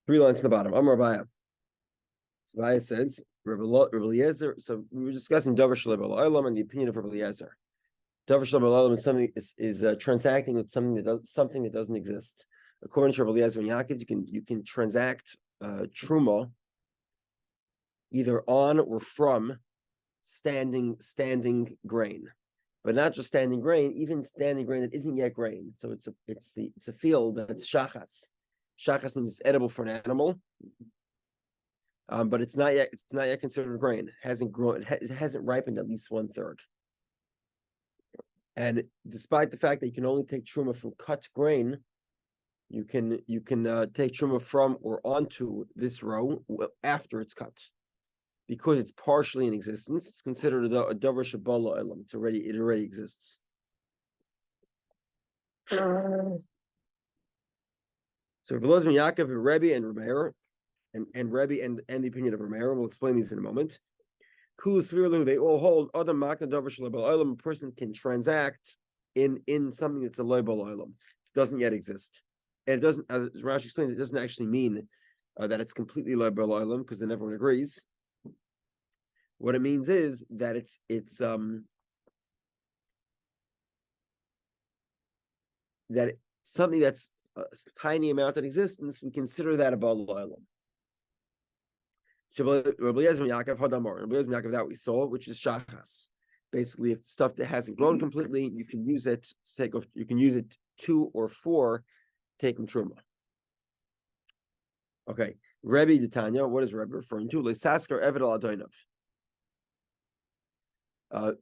Three lines in the bottom. Amar Abaya. So Abaya says, Rabbi Eliezer. So we were discussing Davar Shalom Olam and the opinion of Rabbi Eliezer. Davar Shalom Olam is something is transacting with something that doesn't exist. According to Rabbi Eliezer and Yaakov, you can transact truma either on or from standing grain, but not just standing grain, even standing grain that isn't yet grain. So it's a field that's shachas. Shachas means it's edible for an animal, but it's not yet considered grain. It hasn't grown. It hasn't ripened at least 1/3. And despite the fact that you can only take truma from cut grain, you can take truma from or onto this row after it's cut, because it's partially in existence. It's considered a davar shabala elam. It already exists. So Rabbi Yaakov, Rebbe, and Rameir, and Rebbe and the opinion of Rameir. We'll explain these in a moment. They all hold Adam Makna Davar Shalabal Olam. A person can transact in something that's a loibal olam. It doesn't yet exist. And it doesn't, as Rashi explains, it doesn't actually mean that it's completely loibal olam, because then everyone agrees. What it means is that it's something that's a tiny amount in existence. We consider that a bal olam. So Rabbi Yaakov, that we saw, which is shachas. Basically, if stuff that hasn't grown completely, you can use it to take off. You can use it to or for taking truma. Okay, Rebbe D'Tanya. What is Rebbe referring to? Lesasker Eved al Adoinav.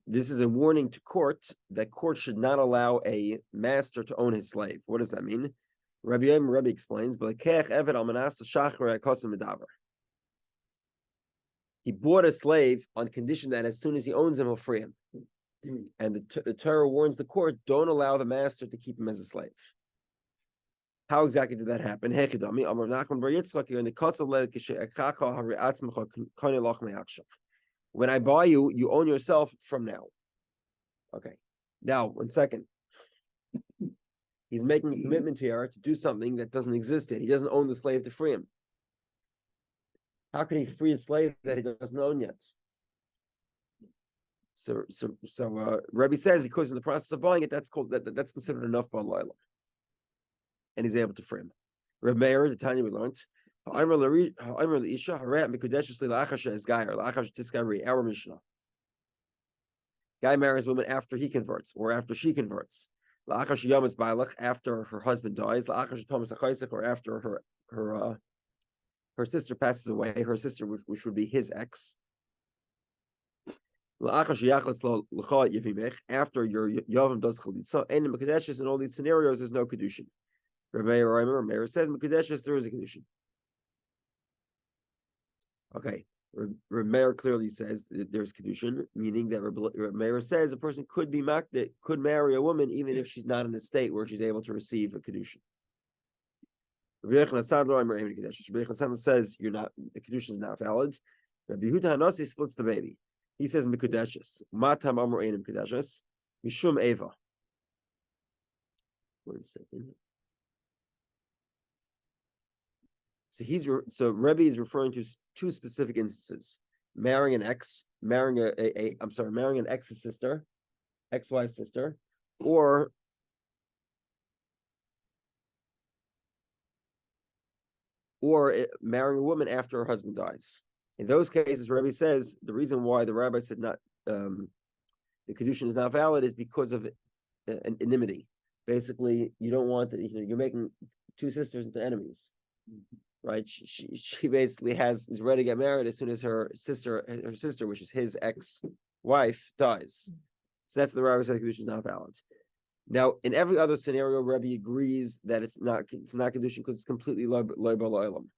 This is a warning to court that court should not allow a master to own his slave. What does that mean? Rebbe explains, he bought a slave on condition that as soon as he owns him, he'll free him. And the Torah warns the court, don't allow the master to keep him as a slave. How exactly did that happen? When I buy you, you own yourself from now. Okay. Now, 1 second. He's making a commitment here to do something that doesn't exist yet. He doesn't own the slave to free him. How can he free a slave that he doesn't own yet? So Rebbe says, because in the process of buying it, that's considered enough bal, and he's able to free him. Reb Meir, the Tanya we learned. Our Mishnah. Guy marries woman after he converts or after she converts. After her husband dies, or after her sister passes away, her sister, which would be his ex. After your Yavam does chalitza, and in Mekadeshis, in all these scenarios, there's no Kiddushin. Rameir says Mekadeshis, there is a Kiddushin. Okay, Rameir clearly says that there's Kiddushin, meaning that Rameir says a person could marry a woman even if she's not in a state where she's able to receive a Kiddushin. Rabbi Yochanan says the Kiddushin is not valid. Rabbi Yehudah Hanasi splits the baby. He says Mikudeshes. Matam Amor Einim Kudeshes. Mishum Eva. 1 second. So Rebbe is referring to two specific instances: marrying an ex, marrying an ex's sister, ex-wife's sister, or marrying a woman after her husband dies. In those cases, Rebbe says the reason why the rabbi said not the Kiddushin is not valid is because of an enmity. Basically, you don't want that. You're making two sisters into enemies, right? She basically is ready to get married as soon as her sister, which is his ex-wife, dies. So that's the rabbi said the Kiddushin is not valid. Now, in every other scenario, Rebbe agrees that it's not Kiddushin because it's completely loy bal olam.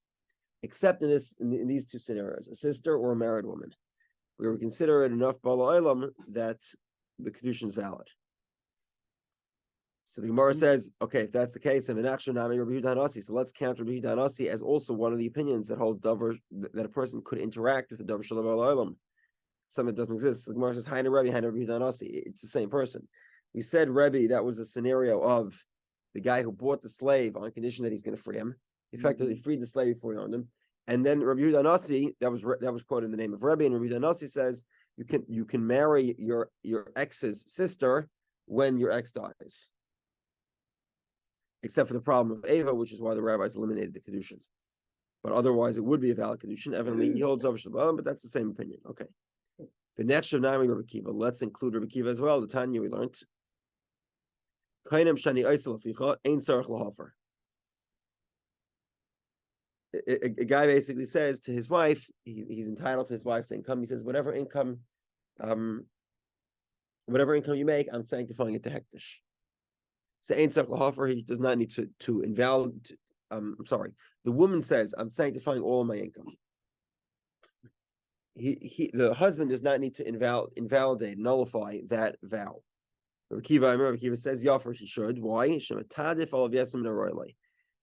Except in these two scenarios, a sister or a married woman, where we consider it enough bal olam that the Kiddushin is valid. So the Gemara says, okay, if that's the case, so let's counter Rabbi Yehudah Hanasi as also one of the opinions that holds that a person could interact with the davar shalom bal olam, something that doesn't exist. So the Gemara says, Haina Rebbe, Haina Rabbi Yehudah Hanasi. It's the same person. We said Rebbe, that was a scenario of the guy who bought the slave on condition that he's going to free him. effectively freed the slave before he owned him. And then Rabbi Yehudah Nasi, that was quoted in the name of Rebbe, and Rabbi Yehudah Nasi says you can marry your ex's sister when your ex dies, except for the problem of Ava, which is why the rabbis eliminated the Kiddushin. But otherwise, it would be a valid Kiddushin. Evidently, he holds over Shabbat, but that's the same opinion. Okay. The next Shavnami Rabbi Kiva. Let's include Rabbi Kiva as well. The Tanya we learned. A guy basically says to his wife, he's entitled to his wife's income. He says, whatever income you make, I'm sanctifying it to hektish. So ein tzarich lahafer, he does not need to invalidate. I'm sorry. The woman says, I'm sanctifying all of my income. The husband does not need to invalidate, nullify that vow. Rabbi Kiva says, Yafer, he should. Why?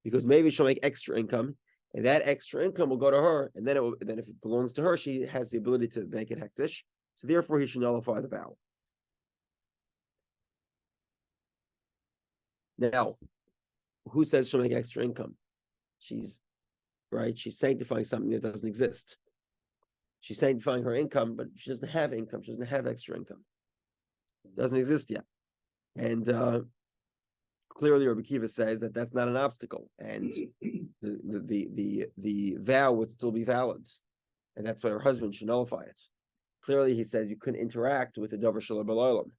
Because maybe she'll make extra income, and that extra income will go to her, and then if it belongs to her, she has the ability to make it hektish. So therefore, he should nullify the vow. Now, who says she'll make extra income? She's sanctifying something that doesn't exist. She's sanctifying her income, but she doesn't have income. She doesn't have extra income. It doesn't exist yet. And clearly, Rabbi Kiva says that that's not an obstacle, and the vow would still be valid, and that's why her husband should nullify it. Clearly, he says you couldn't interact with the davar shel b'laylam.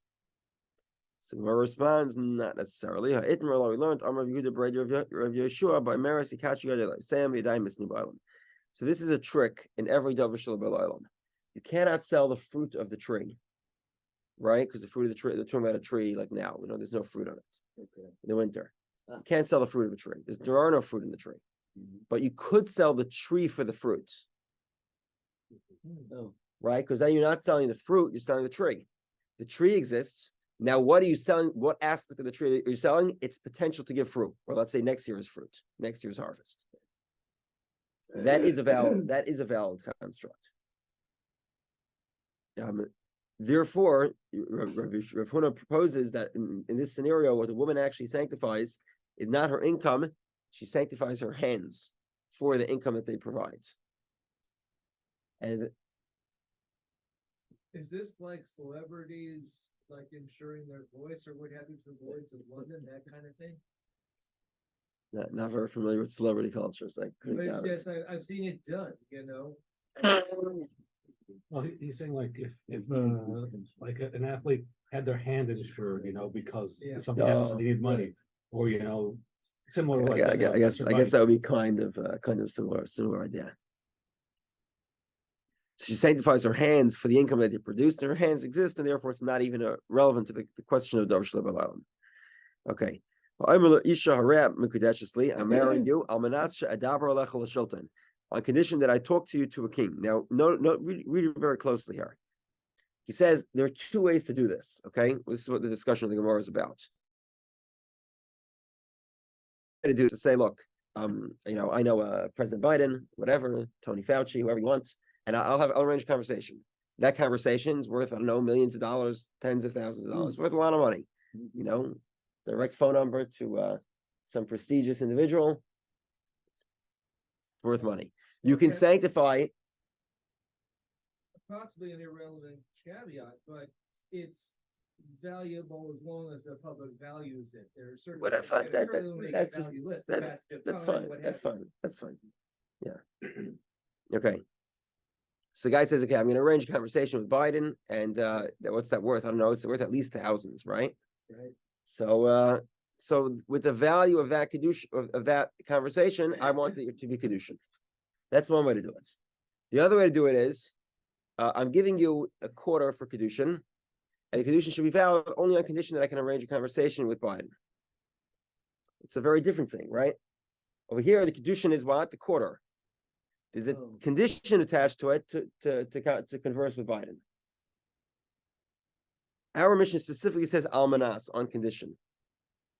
So Gemara responds, not necessarily. We learned Amar Yehudah Rav Yeshua by Meres Ikachi Yadei Sam Yadayim Misnu B'Olam. So this is a trick in every davar shel b'laylam. You cannot sell the fruit of the tree, right? Because the fruit of the tree, they're talking about a tree like now. There's no fruit on it in the winter. You can't sell the fruit of a tree. There are no fruit in the tree. But you could sell the tree for the fruit. Right? Because then you're not selling the fruit, you're selling the tree. The tree exists. Now, what are you selling? What aspect of the tree are you selling? Its potential to give fruit, or let's say next year's fruit, next year's harvest. That is a valid construct. Therefore, Rav Huna proposes that in this scenario, what the woman actually sanctifies is not her income; she sanctifies her hands for the income that they provide. And is this like celebrities, like insuring their voice or what have you for Lloyd's of London, that kind of thing? Not very familiar with celebrity cultures. Yes, I've seen it done. Well, he's saying like if like an athlete had their hand insured, because if something happens, they need money, or similar. Like I guess that would be kind of similar idea. She sanctifies her hands for the income that they produce, and her hands exist, and therefore it's not even relevant to the question of davar shel b'laylam. Okay. I'm marrying you on condition that I talk to you to a king. Now, read it very closely here. He says there are two ways to do this. Okay, this is what the discussion of the Gemara is about. To do is to say, look, I know President Biden, whatever, Tony Fauci, whoever you want, and I'll arrange a conversation. That conversation is worth, I don't know, millions of dollars, tens of thousands of dollars, worth a lot of money. Direct phone number to some prestigious individual, worth money. You can sanctify. Possibly an irrelevant caveat, but it's valuable as long as the public values it. There are certain that's fine. Yeah. Okay. So the guy says, okay, I'm going to arrange a conversation with Biden, and what's that worth? I don't know. It's worth at least thousands, right? Right. So with the value of that Kiddushin, of that conversation, I want it to be Kiddushin. That's one way to do it. The other way to do it is, I'm giving you a quarter for Kiddushin, and the Kiddushin should be valid only on condition that I can arrange a conversation with Biden. It's a very different thing, right? Over here, the Kiddushin is what? The quarter. There's a condition attached to it to converse with Biden. Our mission specifically says almanas, on condition.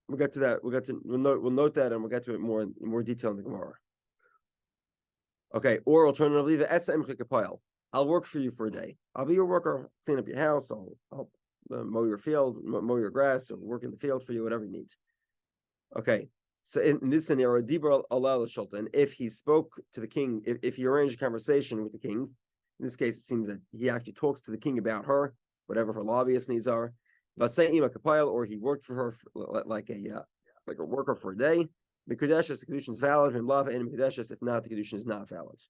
We'll get to that. We'll note that, and we'll get to it in more detail in the Gemara. Okay, or alternatively, the SM chikapayel. I'll work for you for a day. I'll be your worker, clean up your house, I'll mow your field, mow your grass, or work in the field for you, whatever you need. Okay, So in this scenario, Dibra Allah Shultan, if he spoke to the king, if he arranged a conversation with the king, in this case, it seems that he actually talks to the king about her, whatever her lobbyist needs are. Or he worked for her like a worker for a day. The Kiddushin is valid. And if not, the Kiddushin is not valid.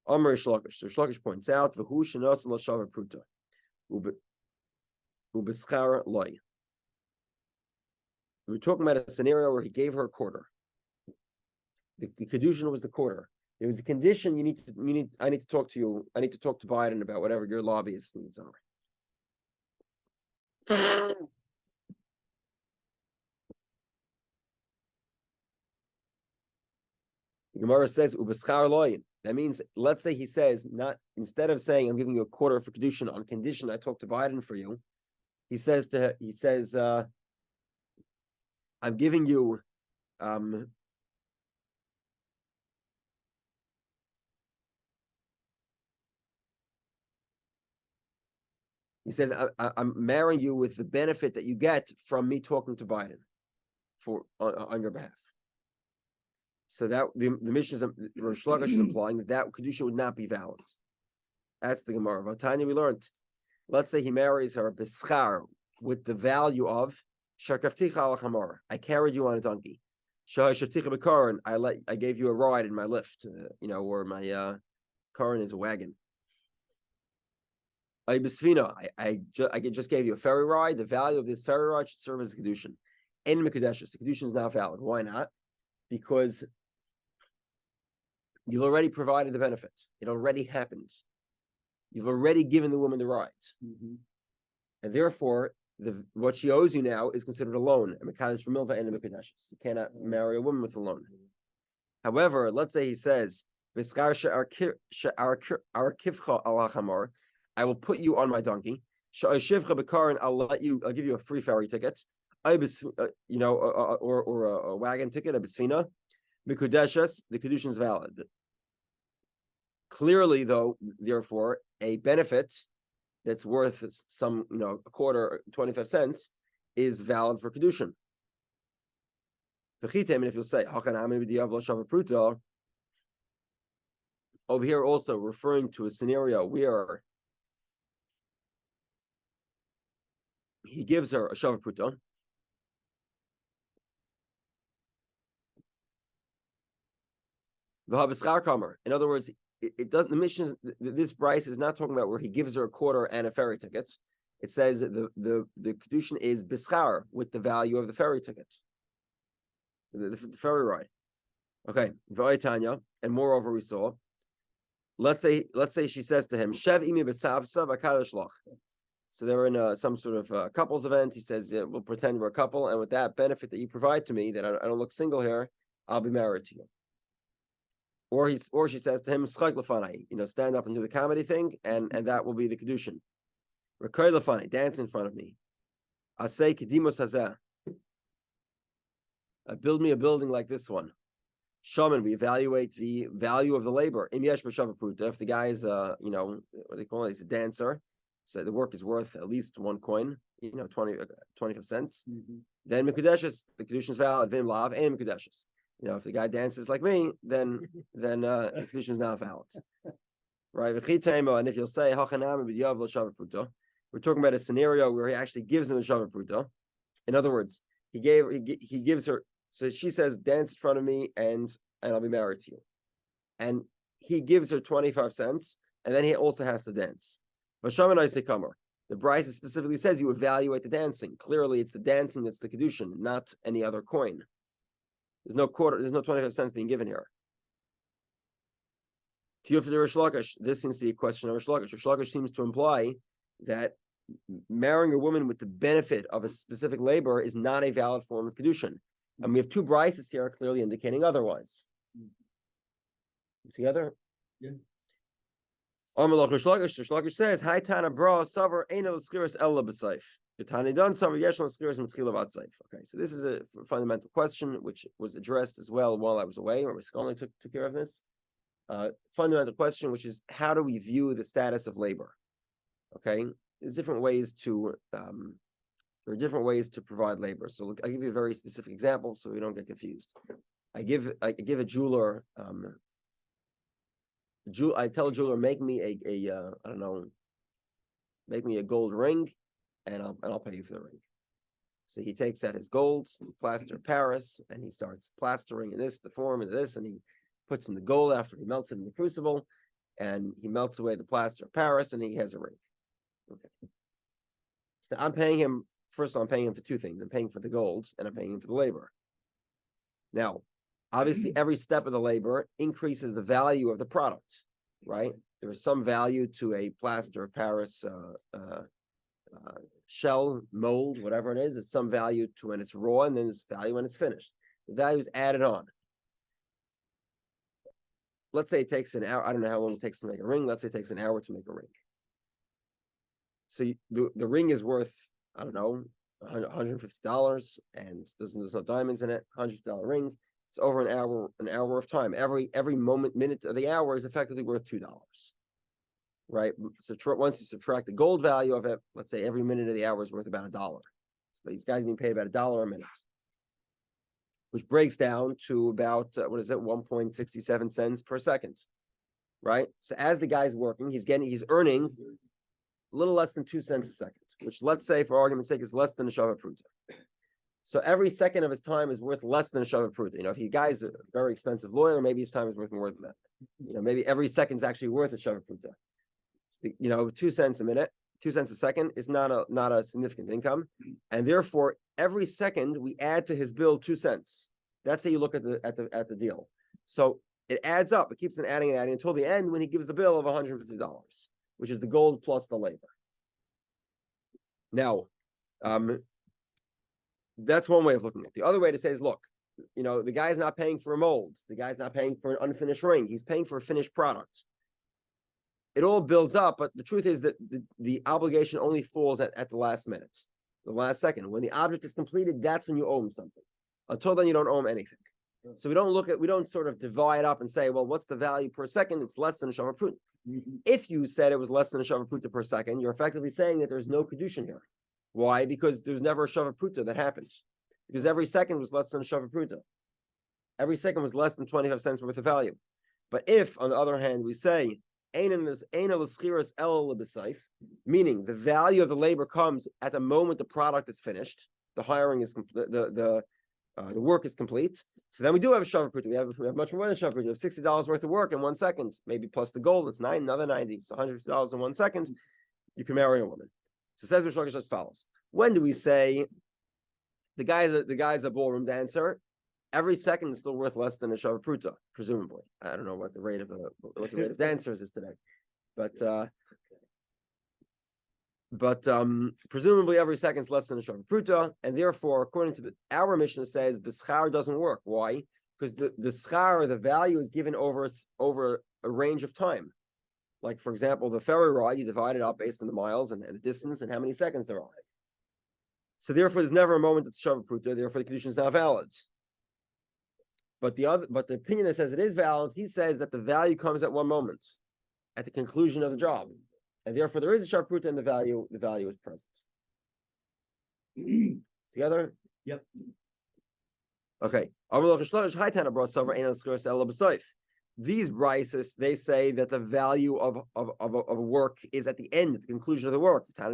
Amr Shlokish. So Shlokish points out, V'hu shenos l'shavar pruta, u'beschar loy. We're talking about a scenario where he gave her a quarter. The Kiddushin was the quarter. There was a condition I need to talk to you. I need to talk to Biden about whatever your lobbyist needs are. The Gemara says ubeschar loyin. That means, let's say he says, not instead of saying I'm giving you a quarter for Kiddushin on condition I talk to Biden for you, he says I'm giving you he says I'm marrying you with the benefit that you get from me talking to Biden on your behalf. So that the Mishnah Rosh Lakish is implying that Kiddushin would not be valid. That's the Gemara. Vatanya, we learned. Let's say he marries her beschar with the value of Shakafticha al Chamor. I carried you on a donkey. Shahashaticha bekaran. I gave you a ride in my lift. Or my karan is a wagon. I just gave you a ferry ride. The value of this ferry ride should serve as a Kiddushin. En Mekudeshes. The Kiddushin is not valid. Why not? Because you've already provided the benefit. It already happens. You've already given the woman the ride. Mm-hmm. And therefore, what she owes you now is considered a loan. You cannot marry a woman with a loan. However, let's say he says, I will put you on my donkey. I'll give you a free ferry ticket. Or a wagon ticket, a besfina. The Kiddushin is valid. Clearly, though, therefore, a benefit that's worth some, a quarter, 25 cents, is valid for Kiddushin. And if you'll say, over here also referring to a scenario where he gives her a shavar pruta. In other words, it doesn't. The mission, this Bryce is not talking about where he gives her a quarter and a ferry ticket. It says the Kiddushin is beschar with the value of the ferry ticket, the ferry ride. Okay, V'aytanya, and moreover we saw. Let's say she says to him, "Shev imi b'tzavsa v'kadashlach." So they're in some sort of couples event. He says, "We'll pretend we're a couple, and with that benefit that you provide to me, that I don't look single here, I'll be married to you." Or she says to him, stand up and do the comedy thing, and that will be the Kiddushin. Dance in front of me. Asay kedimos hazeh. Build me a building like this one. Shaman, we evaluate the value of the labor. If the guy is what they call it, he's a dancer, so the work is worth at least one coin, 25 cents. Mm-hmm. Then Mekudeshes, the Kiddushin is valid. Vim lav and Mekudeshes. If the guy dances like me, then the Kiddushin is not valid, right? And if you'll say, we're talking about a scenario where he actually gives him a shavar pruta. In other words, he gives her. So she says, "Dance in front of me, and I'll be married to you." And he gives her 25 cents, and then he also has to dance. But the Bryce specifically says you evaluate the dancing. Clearly, it's the dancing that's the Kiddushin, not any other coin. There's no quarter. There's no 25 cents being given here. This seems to be a question of Rish Lakish. Rish Lakish seems to imply that marrying a woman with the benefit of a specific labor is not a valid form of Kiddushin. And we have two Bryces here clearly indicating otherwise. Together? Yeah. Rish Lakish says, "Hi Tana bra savar ein el schiras ella b'seif." Okay, so this is a fundamental question which was addressed as well while I was away, or my scholar took care of this. Fundamental question, which is how do we view the status of labor? Okay, there's different ways to There are different ways to provide labor. So I'll give you a very specific example so we don't get confused. I give a jeweler, I tell a jeweler, make me I don't know, make me a gold ring, and I'll pay you for the ring. So he takes out his gold, plaster Paris, and he starts plastering in this, the form of this, and he puts in the gold after he melts it in the crucible, and he melts away the plaster of Paris, and he has a ring. Okay. So I'm paying him, first of all, I'm paying him for two things. I'm paying for the gold, and I'm paying him for the labor. Now, obviously, every step of the labor increases the value of the product, right? There is some value to a plaster of Paris shell, mold, whatever it is. There's some value to when it's raw, and then there's value when it's finished. The value is added on. Let's say it takes an hour. I don't know how long it takes to make a ring. Let's say it takes an hour to make a ring. So the ring is worth, I don't know, $150, and there's no diamonds in it. $150 ring. It's over an hour of time. Every minute of the hour is effectively worth $2. Right? So once you subtract the gold value of it, let's say every minute of the hour is worth about $1. So these guys being paid about $1 a minute, which breaks down to about 1.67 cents per second. Right? So as the guy's working, he's earning a little less than 2 cents a second, which, let's say for argument's sake, is less than a shava pruta. So every second of his time is worth less than a shava pruta. You know, if the guy's a very expensive lawyer, maybe his time is worth more than that. You know, maybe every second is actually worth a shava pruta. You know, 2 cents a minute, 2 cents a second is not a significant income, and therefore every second we add to his bill 2 cents. That's how you look at the deal. So it adds up. It keeps on adding and adding until the end when he gives the bill of $150, which is the gold plus the labor. Now, that's one way of looking at it. The other way to say is, look, you know, the guy's not paying for a mold. The guy's not paying for an unfinished ring. He's paying for a finished product. It all builds up, but the truth is that the obligation only falls at the last minute, the last second. When the object is completed, that's when you owe him something. Until then, you don't owe him anything. So we don't sort of divide up and say, well, what's the value per second? It's less than a shava pruta. If you said it was less than a shava pruta per second, you're effectively saying that there's no Kiddushin here. Why? Because there's never a shava pruta that happens. Because every second was less than a shava pruta. Every second was less than 25 cents worth of value. But if, on the other hand, we say, meaning the value of the labor comes at the moment the product is finished, the hiring is the work is complete. So then we do have a shava pruta. We have much more than a shava pruta. We have $60 worth of work in 1 second, maybe plus the gold. It's another 90. So $150 in 1 second. You can marry a woman. So says Rish Lakish as follows: when do we say the guy's a ballroom dancer? Every second is still worth less than a shava pruta, presumably. I don't know what the rate of dancers is today, but presumably every second is less than a shava pruta, and therefore, according to our Mishnah, says the schar doesn't work. Why? Because the schar, the value, is given over a range of time. Like, for example, the ferry ride, you divide it up based on the miles and the distance and how many seconds there are. So therefore, there's never a moment that's shava pruta. Therefore, the Kiddushin is not valid. But the opinion that says it is valid, he says that the value comes at one moment, at the conclusion of the job, and therefore there is a shava pruta, and the value is present. Together? Yep. Okay. These brises, they say that the value of work is at the end, at the conclusion of the work. That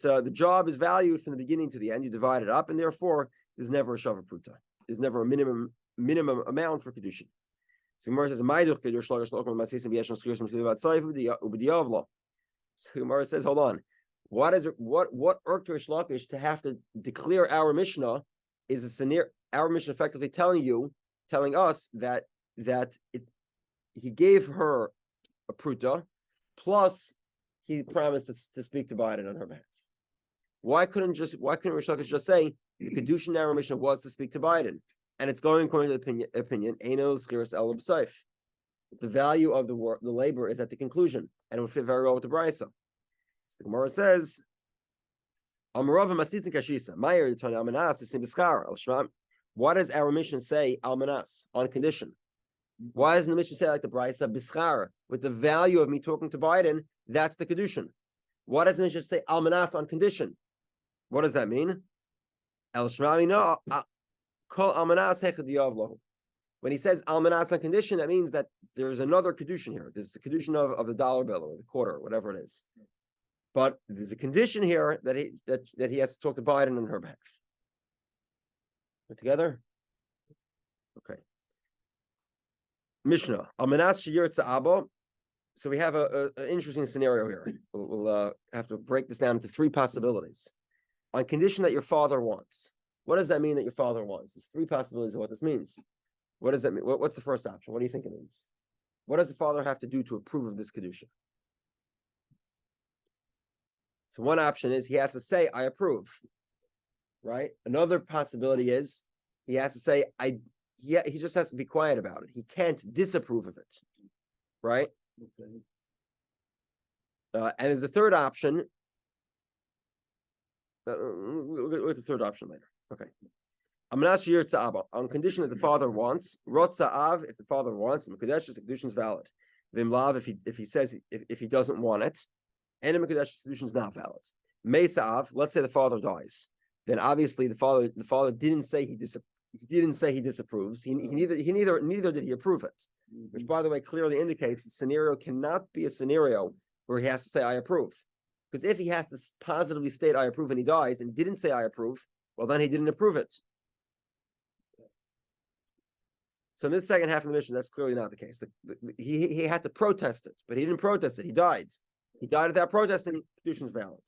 the job is valued from the beginning to the end. You divide it up, and therefore there's never a shava pruta. There's never a minimum amount for Kiddushin. So Gemara says, So Gemara says, hold on. What irked Rish Lakish to have to declare our Mishnah is a scenario? Our Mishnah effectively telling us that he gave her a pruta, plus he promised to speak to Biden on her behalf. Why couldn't Rish Lakish just say the Kiddushin in our Mishnah was to speak to Biden, and it's going according to the opinion the value of the labor is at the conclusion, and it would fit very well with the brisa. So the Gemara says, why does our mission say almanas on condition? Why doesn't the mission say like the brisa bischar, with the value of me talking to Biden? That's the Kiddushin. Why does the Mishnah say almanas on condition? What does that mean? El shmami no kol almanas hechad yavlo. When he says almanas on condition, that means that there's another Kiddushin here. There's the Kiddushin of the dollar bill or the quarter, or whatever it is. But there's a condition here that he has to talk to Biden on her behalf. We're together? Okay. Mishnah. Almanas sheyirtza abo. So we have an interesting scenario here. We'll have to break this down into three possibilities. On condition that your father wants. What does that mean that your father wants? There's three possibilities of what this means. What does that mean? What's the first option? What do you think it means? What does the father have to do to approve of this Kiddushin? So one option is he has to say, I approve. Right? Another possibility is he has to say, he just has to be quiet about it. He can't disapprove of it. Right? Okay. And there's a third option. We'll get the third option later. Okay. On condition that the father wants, rotza'av, if the father wants, mekudesh, the Kiddushin is valid. Vimlav, if he says if he doesn't want it, and the Mekudesh Kiddushin is not valid. Meisa'av, let's say the father dies, then obviously the father didn't say he disapproves. Neither did he approve it, which by the way clearly indicates the scenario cannot be a scenario where he has to say I approve, because if he has to positively state I approve and he dies and didn't say I approve, well then he didn't approve it. So in this second half of the mission, that's clearly not the case. He had to protest it, but he didn't protest it. He died. He died without protesting. Kiddushin is valid.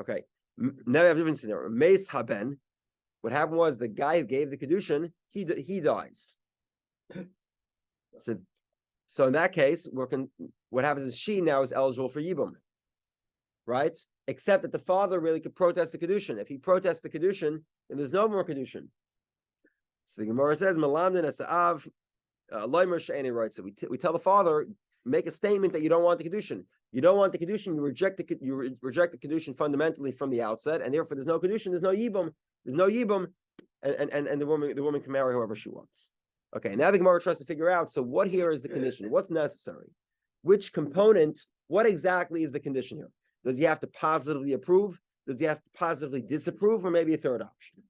Okay. Now we have a different scenario. Meis haben. What happened was the guy who gave the Kiddushin, he dies. So in that case, what happens is she now is eligible for Yibum. Right? Except that the father really could protest the Kiddushin. If he protests the Kiddushin, then there's no more Kiddushin. So the Gemara says, "Malamdin asa'av loimer she'eni right." So we tell the father, make a statement that you don't want the Kiddushin. You don't want the Kiddushin. You reject the Kiddushin fundamentally from the outset, and therefore there's no Kiddushin. There's no Yibum. There's no Yibum, and the woman can marry whoever she wants. Okay. Now the Gemara tries to figure out. So what here is the condition? What's necessary? Which component? What exactly is the condition here? Does he have to positively approve? Does he have to positively disapprove, or maybe a third option?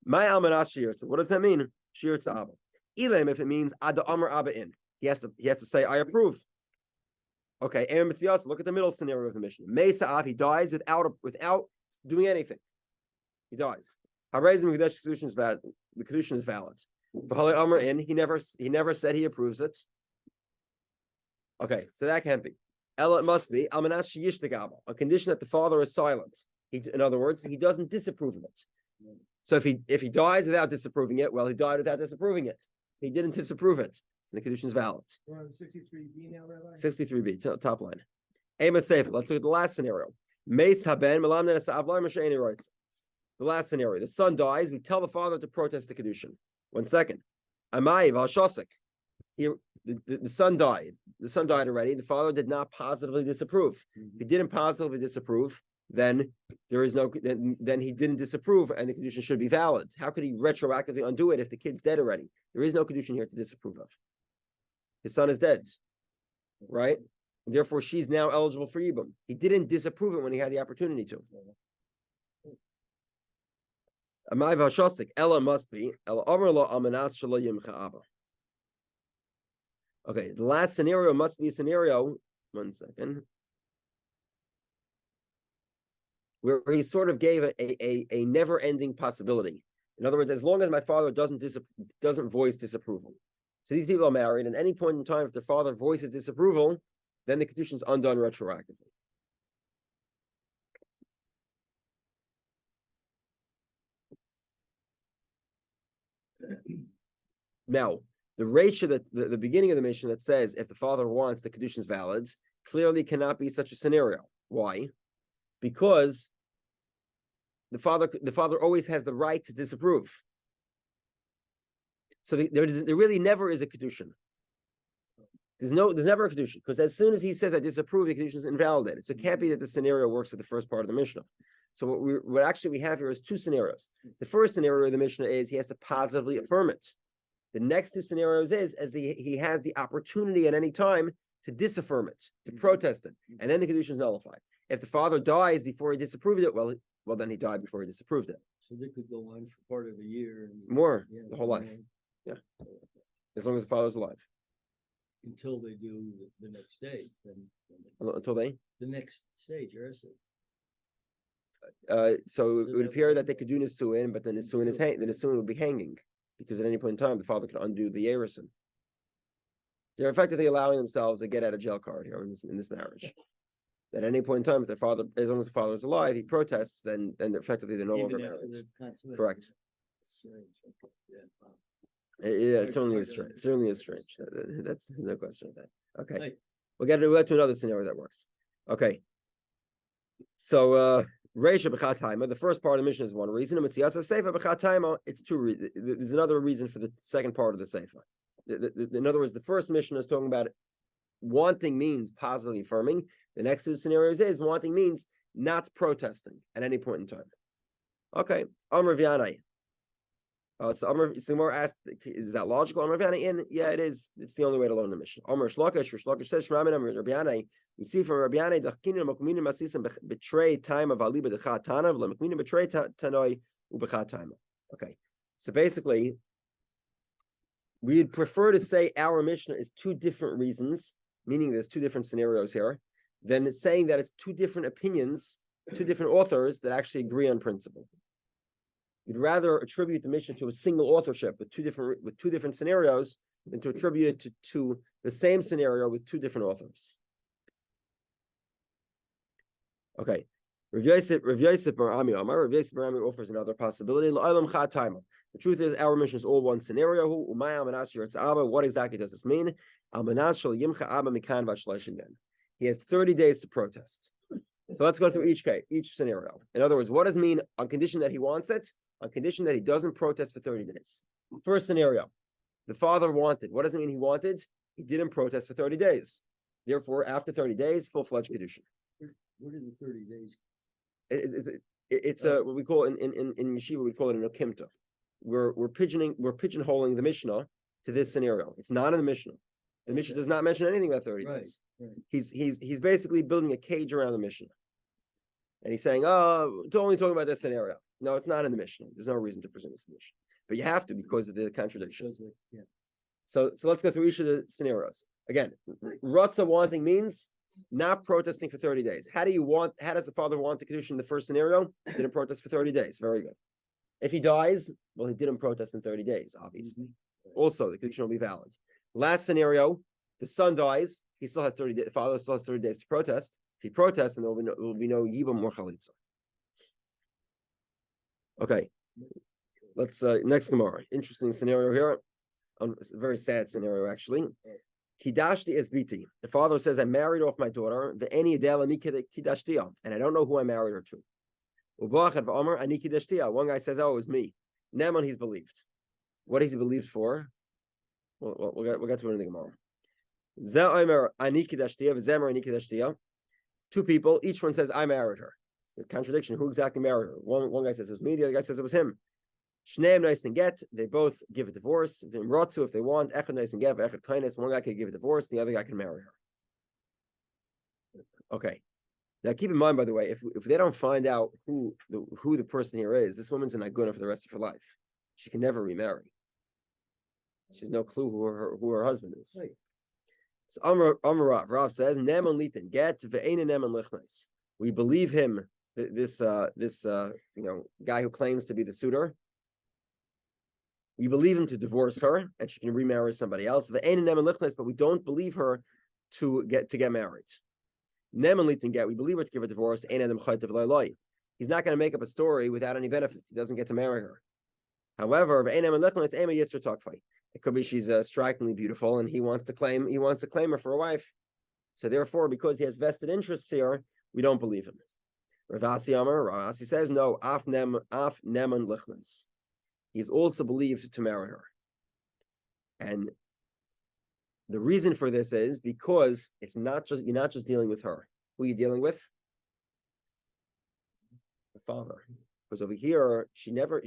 My almanas shirtza. What does that mean? Shirtza abba. Elam, if it means ada amar abba in, he has to say I approve. Okay. Look at the middle scenario of the mission. Meisa'av, he dies without doing anything. He dies. The Kiddushin is valid. V'halei amar in, he never said he approves it. Okay, so that can't be. Ella, it must be almanas sheyishtagaba, a condition that the father is silent. In other words, he doesn't disapprove of it. So if he dies without disapproving it, well, he died without disapproving it. He didn't disapprove it. And the Kiddushin is valid. We're on 63B now, Rabbi? 63B, top line. Ema Sefer. Let's look at the last scenario. Meis haben melam nenasa avlar masha'eni writes. The last scenario. The son dies. We tell the father to protest the Kiddushin. 1 second. Amai v'hashosik. The son died. The son died already. The father did not positively disapprove. If he didn't positively disapprove, then there is no. Then he didn't disapprove, and the Kiddushin should be valid. How could he retroactively undo it if the kid's dead already? There is no Kiddushin here to disapprove of. His son is dead, right? And therefore, she's now eligible for Yibum. He didn't disapprove it when he had the opportunity to. Amai v'hashosik. Ella must be. Ella amar lo almanas shelo yimcha abba. Okay, the last scenario must be a scenario. 1 second. Where he sort of gave a never-ending possibility. In other words, as long as my father doesn't voice disapproval. So these people are married, and at any point in time, if their father voices disapproval, then the Kiddushin is undone retroactively. Now, the ratio that the beginning of the mission that says if the father wants, the Kiddushin is valid, clearly cannot be such a scenario. Why? Because the father always has the right to disapprove. So there really never is a Kiddushin. There's never a Kiddushin, because as soon as he says I disapprove, the Kiddushin is invalidated. So it can't be that the scenario works for the first part of the Mishnah. So what actually we have here is two scenarios. The first scenario of the Mishnah is he has to positively affirm it. The next two scenarios is as he has the opportunity at any time to disaffirm it, to protest it, and then the Kiddushin is nullified. If the father dies before he disapproved it, well, then he died before he disapproved it. So they could go on for part of a year. More, Yeah, the whole life, as long as the father's alive. Until they do the next stage, then. Until they. The next stage, Ersa. So it would appear that they could do Nisuin, but then Nisuin would be hanging, because at any point in time the father could undo the Yerison. They're effectively allowing themselves a get out of jail card here in this marriage. At any point in time, if their father, as long as the father is alive, he protests, then effectively they're no longer married. Correct. Yeah, it certainly is strange. Certainly is strange. That's there's no question of that. Okay, Hey. we'll get to another scenario that works. Okay, so Reisha b'chat taima. The first part of the mission is one reason. And Mitzias of Seifa b'chat taima. It's two reasons. There's another reason for the second part of the Seifa. In other words, the first mission is talking about wanting means positively affirming. The next two scenarios is wanting means not protesting at any point in time. Okay, Amr V'yanai. So Amr asked, is that logical? Amr V'yanai in? Yeah, it is. It's the only way to learn the mission. Amr Shlokish says, Shmamin Amr V'yanai. We see from Rabbi Yanai, Dachkinin Makminim Masisim betray time of Aliba Dechat Tanav, Lamakminim betray Tanoi Ubechat Time. Okay, so basically, we'd prefer to say our Mishnah is two different reasons, meaning there's two different scenarios here, than saying that it's two different opinions, two different authors that actually agree on principle. You'd rather attribute the Mishnah to a single authorship with two different scenarios than to attribute it to the same scenario with two different authors. Okay, Rav Yosef Bar Ami offers another possibility. The truth is, our mission is all one scenario. What exactly does this mean? He has 30 days to protest. So let's go through each scenario. In other words, what does it mean on condition that he wants it? On condition that he doesn't protest for 30 days. First scenario, the father wanted. What does it mean he wanted? He didn't protest for 30 days. Therefore, after 30 days, full-fledged Kiddushin. What are the 30 days? It's what we call in yeshiva, we call it an okimta. We're pigeonholing the Mishnah to this scenario. It's not in the Mishnah. The Mishnah does not mention anything about 30 days. Right. He's basically building a cage around the Mishnah. And he's saying, oh, it's only talking about this scenario. No, it's not in the Mishnah. There's no reason to presume it's in the Mishnah. But you have to because of the contradiction. Yeah. So let's go through each of the scenarios. Again, Ratza wanting means not protesting for 30 days. How does the father want the Kiddushin in the first scenario? Didn't protest for 30 days. Very good. If he dies, well, he didn't protest in 30 days, obviously. Also, the Kiddushin will be valid. Last scenario, the son dies. He still has 30 days. The father still has 30 days to protest. If he protests, then there will be no Yibam or Chalitza. Okay. Let's next Gemara. Interesting scenario here. It's a very sad scenario, actually. Kidashti is biti. The father says, I married off my daughter, and I don't know who I married her to. One guy says, oh, it was me. Neman, he's believed. What is he believed for? We'll get to it in the Gemara. Two people, each one says, I married her. The contradiction, who exactly married her? One guy says it was me, the other guy says it was him. Shneim nice and get, they both give a divorce. If they want, echad nice and get, echad kindness, one guy can give a divorce, the other guy can marry her. Okay. Now keep in mind, by the way, if they don't find out who the person here is, this woman's an aguna for the rest of her life. She can never remarry. She has no clue who her husband is. Right. So Amar Rav says, Neman litin get ve'ena neman lichnis. We believe him, this guy who claims to be the suitor. We believe him to divorce her, and she can remarry somebody else. But we don't believe her to get married. We believe her to give a divorce. He's not going to make up a story without any benefit. He doesn't get to marry her. However, it could be she's strikingly beautiful, and he wants to claim her for a wife. So therefore, because he has vested interests here, we don't believe him. Ravasi says no. Af neman lichnas. He's also believed to marry her. And the reason for this is because you're not just dealing with her. Who are you dealing with? The father. Because over here, she never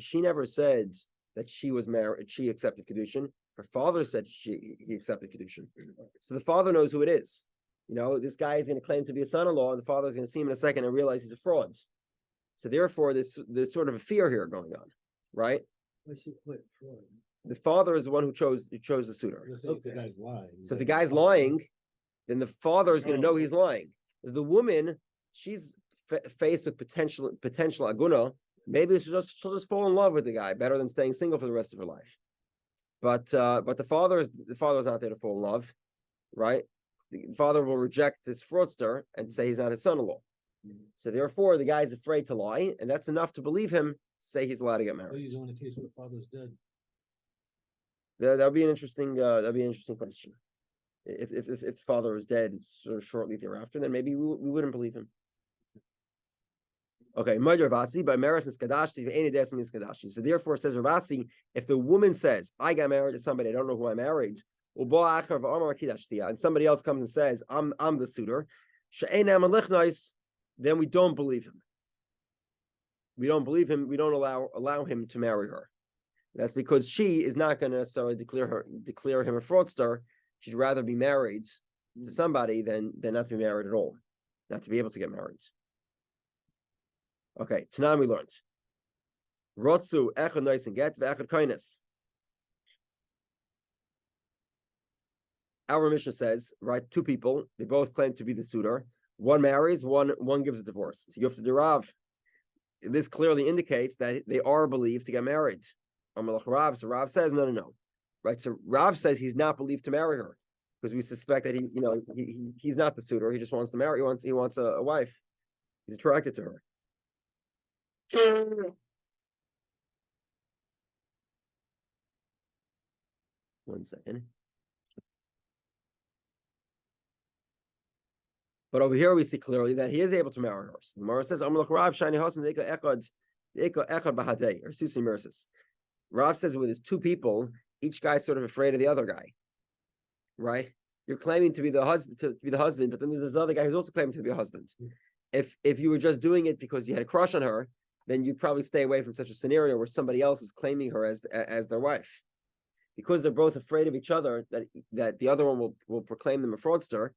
said that she was married, she accepted Kiddushin. Her father said he accepted Kiddushin. So the father knows who it is. This guy is going to claim to be a son-in-law, and the father is going to see him in a second and realize he's a fraud. So therefore, there's sort of a fear here going on, right? What's she put fraud? The father is the one who chose the suitor. If the guy's lying. So if the guy's lying, then the father is going to know he's lying. The woman, she's faced with potential aguna. Maybe she'll just fall in love with the guy better than staying single for the rest of her life. But the father is not there to fall in love, right? The father will reject this fraudster and say he's not his son-in-law. So therefore, the guy is afraid to lie, and that's enough to believe him to say he's allowed to get married. What are you doing in a case where the father's dead? That'd be an interesting question. If the father is dead sort of shortly thereafter, then maybe we wouldn't believe him. Okay, Ravasi by Maris is Kadashti, any Desim is Kadashti. So therefore, says Ravasi, if the woman says, I got married to somebody, I don't know who I married, and somebody else comes and says, I'm the suitor, then we don't believe him. We don't believe him, we don't allow him to marry her. That's because she is not going to necessarily declare him a fraudster. She'd rather be married to somebody than not to be married at all, not to be able to get married. Okay, Tanan we learned. Rotsu echad nois and get ve'echad koines. Our Mishnah says, right, two people, they both claim to be the suitor. One marries, one gives a divorce. You have to do Rav. This clearly indicates that they are believed to get married. Rav, so Rav says, no. Right, so Rav says he's not believed to marry her because we suspect that he's not the suitor. He just wants to marry. He wants a wife. He's attracted to her. One second. But over here we see clearly that he is able to marry her. So the Gemara says, Rav says with his two people, each guy's sort of afraid of the other guy. Right? You're claiming to be the husband, but then there's this other guy who's also claiming to be a husband. If you were just doing it because you had a crush on her, then you'd probably stay away from such a scenario where somebody else is claiming her as their wife. Because they're both afraid of each other, that the other one will proclaim them a fraudster.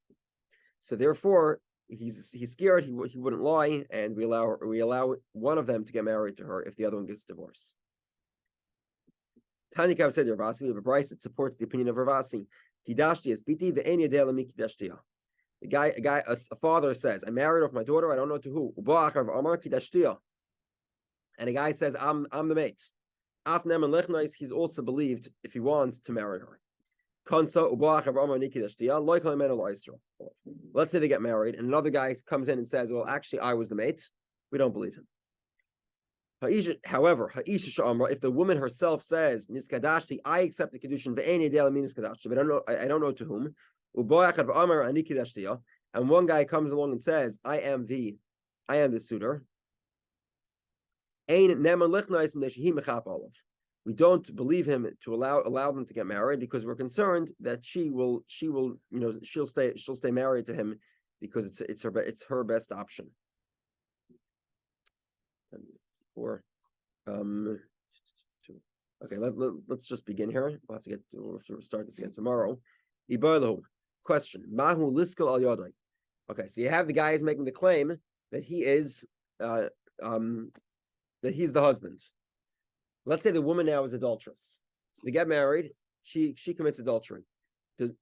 So therefore, he's scared he wouldn't lie, and we allow one of them to get married to her if the other one gets divorced. Tanikav said Ravasi, we have a Bryce that supports the opinion of Ravasi. Kidashti is biti ve'en yadeh lami kidashtiya. A father says, I married off my daughter, I don't know to who. And a guy says, I'm the mate. Afnem and Lechnois, he's also believed if he wants to marry her. Let's say they get married, and another guy comes in and says, well, actually, I was the mate. We don't believe him. However, if the woman herself says, Niskadashti, I accept the Kiddushin, but I don't know to whom. And one guy comes along and says, I am the suitor. We don't believe him to allow them to get married because we're concerned that she'll stay married to him because it's her best option. Okay, let's just begin here. We'll have to start this again tomorrow. Question: Mahu liskal al yodai. Okay, so you have the guy who's making the claim that he is that he's the husband. Let's say the woman now is adulterous. So they get married. She commits adultery.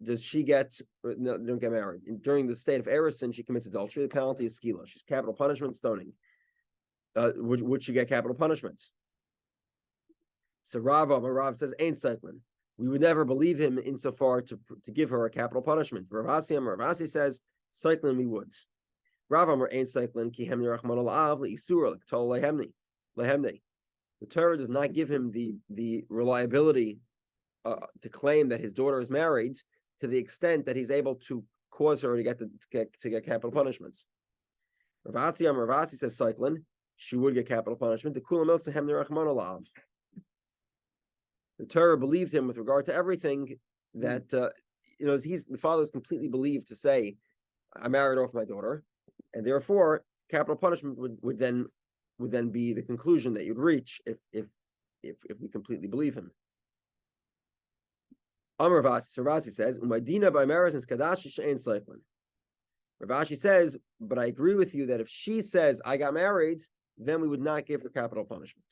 Does she don't get married? During the state of Erison, she commits adultery. The penalty is skila. She's capital punishment, stoning. Would she get capital punishment? So Rav says, ain't cycling. We would never believe him insofar to give her a capital punishment. Ravasi says, cycling we would. Rav Amar ain't cycling, ki hemni rachman al-av li-isura, tol lehemni. The Torah does not give him the reliability to claim that his daughter is married to the extent that he's able to cause her to get capital punishments. Ravasi says, cycling, she would get capital punishment. The Kulam Ilsa hemni rachman al-av. The Torah believed him with regard to everything that the father is completely believed to say, I married off my daughter, and therefore capital punishment would then be the conclusion that you'd reach if if we completely believe him. Amar Ravasi says, "Umadina by Maris Kadash she'ein Seichman." Ravashi says, but I agree with you that if she says I got married, then we would not give her capital punishment.